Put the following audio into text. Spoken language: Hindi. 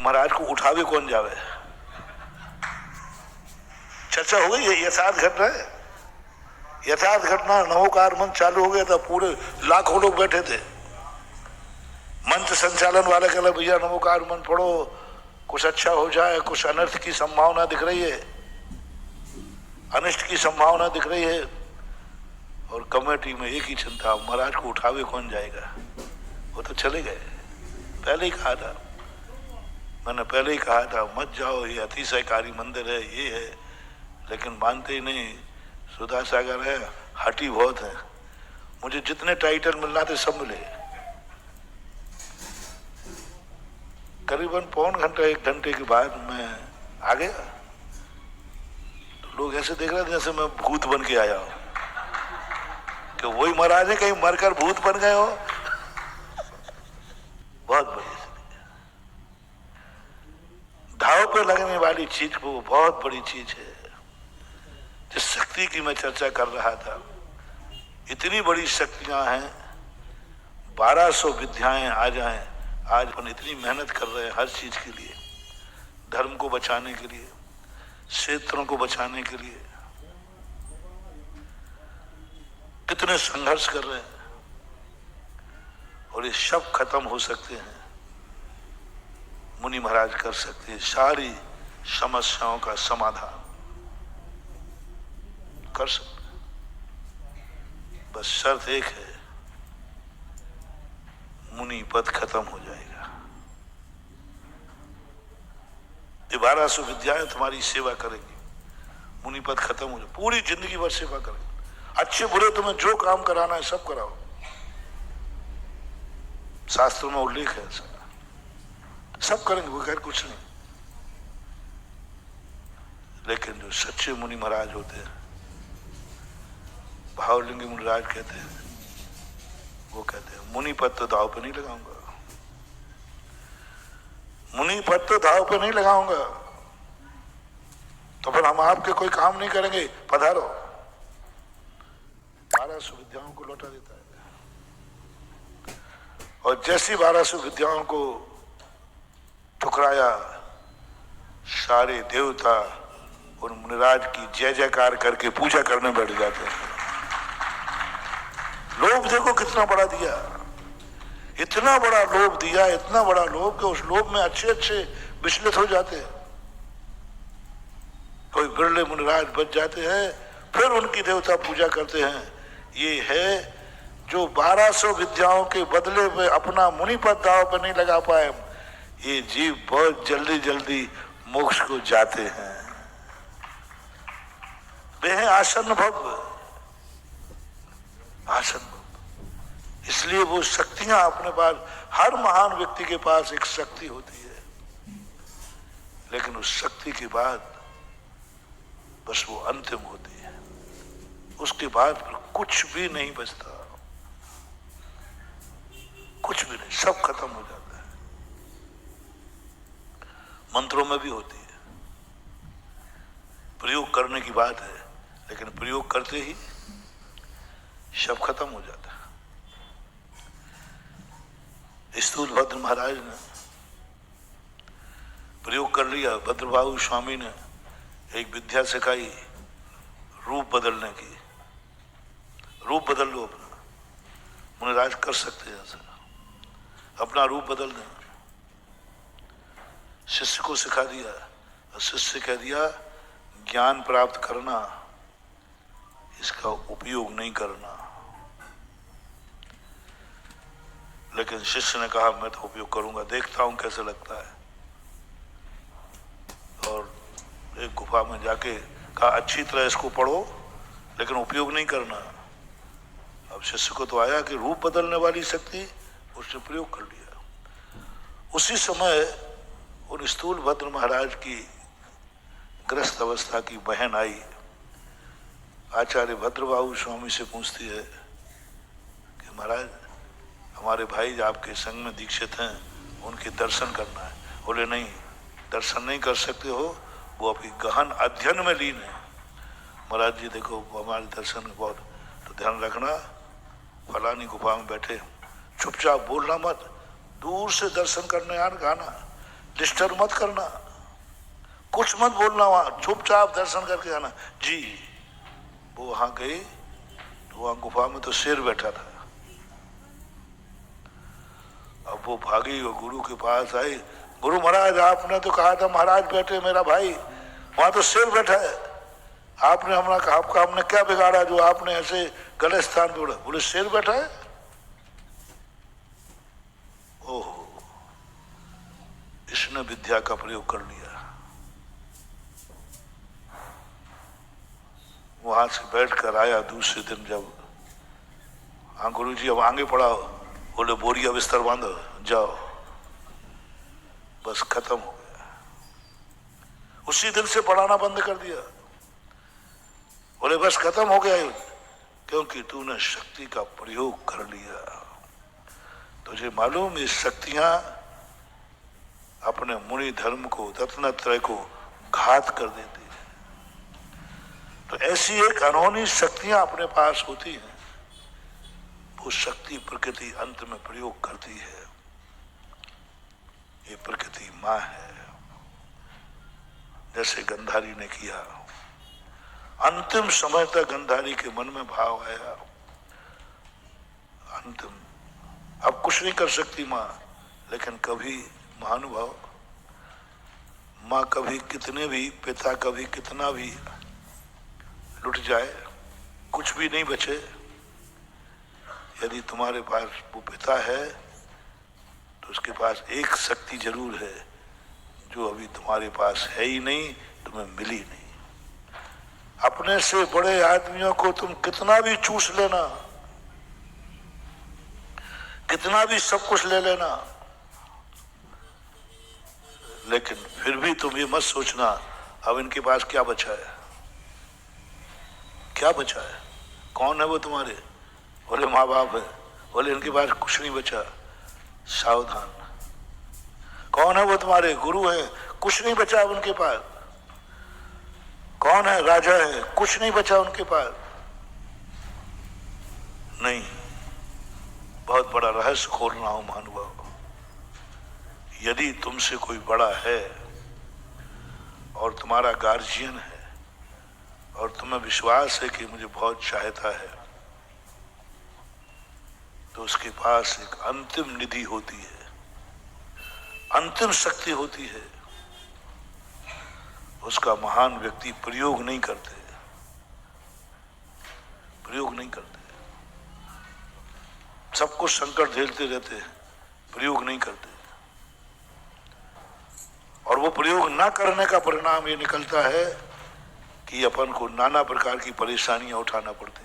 महाराज को उठावे कौन जावे। चर्चा हो गई है, यथार्थ घटना है, यथार्थ घटना। नवोकार मंच चालू हो गया था, पूरे लाखों लोग बैठे थे। मंच संचालन वाले कहला भैया नवोकार मंत्र पढ़ो, कुछ अच्छा हो जाए, कुछ अनर्थ की संभावना दिख रही है, अनिष्ट की संभावना दिख रही है। और कमेटी में एक ही चिंता, महाराज को उठावे कौन जाएगा। वो तो चले गए, पहले ही कहा था, मैंने पहले ही कहा था मत जाओ, ये अतिशयकारी मंदिर है, ये है, लेकिन मानते ही नहीं। सुधा सागर है, हटी बहुत है। मुझे जितने टाइटल मिलना थे सब मिले। करीबन पौन घंटा 1 घंटे के बाद मैं आ गया, तो लोग ऐसे देख रहे थे जैसे मैं भूत बन के आया हूं, कि वही महाराज है, कहीं मरकर भूत बन गए हो। बहुत बड़ी दांव पे लगने वाली चीज को बहुत बड़ी चीज है। जिस शक्ति की मैं चर्चा कर रहा था, इतनी बड़ी शक्तियां हैं, 1200 विद्याएं आ जाएं। आज अपन इतनी मेहनत कर रहे हैं हर चीज के लिए, धर्म को बचाने के लिए, क्षेत्रों को बचाने के लिए कितने संघर्ष कर रहे हैं, और ये सब खत्म हो सकते हैं। मुनि महाराज कर सकते हैं सारी समस्याओं का समाधान कर सकते हैं। बस शर्त एक है, मुनि पद खत्म हो जाएगा। ये 1200 विद्याएं तुम्हारी सेवा करेंगी, मुनि पद खत्म हो जाए, पूरी जिंदगी भर सेवा करेंगे। अच्छे बुरे तुम्हें जो काम कराना है सब कराओ, शास्त्रों में उल्लेख है ऐसा, सब करेंगे, वो खैर कुछ नहीं। लेकिन जो सच्चे मुनि महाराज होते हैं, भावलिंगी मुनिराज कहते हैं, वो कहते हैं मुनि पद तो दाव पे नहीं लगाऊंगा, मुनि पद तो दाव पे नहीं लगाऊंगा, तो फिर हम आपके कोई काम नहीं करेंगे, पधारो। 1200 विद्याओं को लौटा देता है। और जैसी 1200 विद्याओं को ठुकराया, सारे देवता और मुनिराज की जय जयकार करके पूजा करने बैठ जाते हैं। लोभ देखो कितना बड़ा दिया, इतना बड़ा लोभ दिया, इतना बड़ा लोभ कि उस लोभ में अच्छे अच्छे विचलित हो जाते हैं। कोई बिरले मुनिराज बच जाते हैं, फिर उनकी देवता पूजा करते हैं। ये है जो 1200 विद्याओं के बदले में अपना मुनि पद दाव पर नहीं लगा पाए, ये जीव बहुत जल्दी जल्दी मोक्ष को जाते हैं। वे हैं आसन्न भव, आसन्न भव। इसलिए वो शक्तियां अपने पास, हर महान व्यक्ति के पास एक शक्ति होती है, लेकिन उस शक्ति के बाद बस वो अंतिम होती है, उसके बाद फिर कुछ भी नहीं बचता, कुछ भी नहीं, सब खत्म हो जाता है। मंत्रों में भी होती है, प्रयोग करने की बात है, लेकिन प्रयोग करते ही सब खत्म हो जाता है। स्थूलभद्र महाराज ने प्रयोग कर लिया, भद्रबाहु स्वामी ने एक विद्या सिखाई रूप बदलने की, रूप बदल लो अपना। मुनिराज कर सकते हैं ऐसा, अपना रूप बदल दें। शिष्य को सिखा दिया, और शिष्य कह दिया ज्ञान प्राप्त करना, इसका उपयोग नहीं करना। लेकिन शिष्य ने कहा मैं तो उपयोग करूंगा, देखता हूं कैसे लगता है। और एक गुफा में जाके कहा अच्छी तरह इसको पढ़ो, लेकिन उपयोग नहीं करना। अब शिष्य को तो आया कि रूप बदलने वाली शक्ति, उसने प्रयोग कर लिया। उसी समय उन स्थूलभद्र महाराज की ग्रस्त अवस्था की बहन आई, आचार्य भद्रबाहु स्वामी से पूछती है कि महाराज हमारे भाई आपके संग में दीक्षित हैं, उनके दर्शन करना है। बोले नहीं, दर्शन नहीं कर सकते हो, वो अभी गहन अध्ययन में लीन है। महाराज जी देखो हमारे दर्शन में बहुत, तो ध्यान रखना, फलानी गुफा में बैठे, चुपचाप बोलना मत, दूर से दर्शन करने आना, गाना, डिस्टर्ब मत करना, कुछ मत बोलना, वहां चुपचाप दर्शन करके आना। जी वो वहां गई तो वहां गुफा में तो शेर बैठा था। अब वो भागी और गुरु के पास आई, गुरु महाराज आपने तो कहा था महाराज बैठे मेरा भाई, वहां तो शेर बैठा है, आपने आपका हमने क्या बिगाड़ा जो आपने ऐसे गलत स्थान पे उड़ा? बोले शेर बैठा है। ओहो, इसने विद्या का प्रयोग कर लिया। वहां से बैठकर आया दूसरे दिन, जब हाँ गुरु जी अब आगे पढ़ाओ, बोले बोरिया बिस्तर बांधो जाओ, बस खत्म हो गया। उसी दिन से पढ़ाना बंद कर दिया। बोले बस खत्म हो गया युद्ध, क्योंकि तूने शक्ति का प्रयोग कर लिया। तुझे मालूम ये शक्तियां अपने मुनि धर्म को, रत्नत्रय को घात कर देती है। तो ऐसी एक अनहोनी शक्तियां अपने पास होती हैं, वो शक्ति प्रकृति अंत में प्रयोग करती है। ये प्रकृति मां है। जैसे गंधारी ने किया, अंतिम समय तक गंधारी के मन में भाव आया, अंतिम अब कुछ नहीं कर सकती मां, लेकिन कभी महानुभाव मां कभी कितने भी, पिता कभी कितना भी लुट जाए, कुछ भी नहीं बचे, यदि तुम्हारे पास वो पिता है तो उसके पास एक शक्ति जरूर है जो अभी तुम्हारे पास है ही नहीं, तुम्हें मिली नहीं। अपने से बड़े आदमियों को तुम कितना भी चूस लेना, कितना भी सब कुछ ले लेना, लेकिन फिर भी तुम ये मत सोचना अब इनके पास क्या बचा है, क्या बचा है, कौन है वो तुम्हारे? बोले माँ बाप है। बोले इनके पास कुछ नहीं बचा, सावधान। कौन है वो तुम्हारे? गुरु है, कुछ नहीं बचा उनके पास। कौन है? राजा है, कुछ नहीं बचा उनके पास। नहीं, बहुत बड़ा रहस्य खोल रहा हूं महानुभाव। यदि तुमसे कोई बड़ा है और तुम्हारा गार्जियन है और तुम्हें विश्वास है कि मुझे बहुत चाहता है, तो उसके पास एक अंतिम निधि होती है, अंतिम शक्ति होती है, उसका महान व्यक्ति प्रयोग नहीं करते, प्रयोग नहीं करते, सबको संकट झेलते रहते हैं, प्रयोग नहीं करते। और वो प्रयोग ना करने का परिणाम ये निकलता है कि अपन को नाना प्रकार की परेशानियां उठाना पड़ती।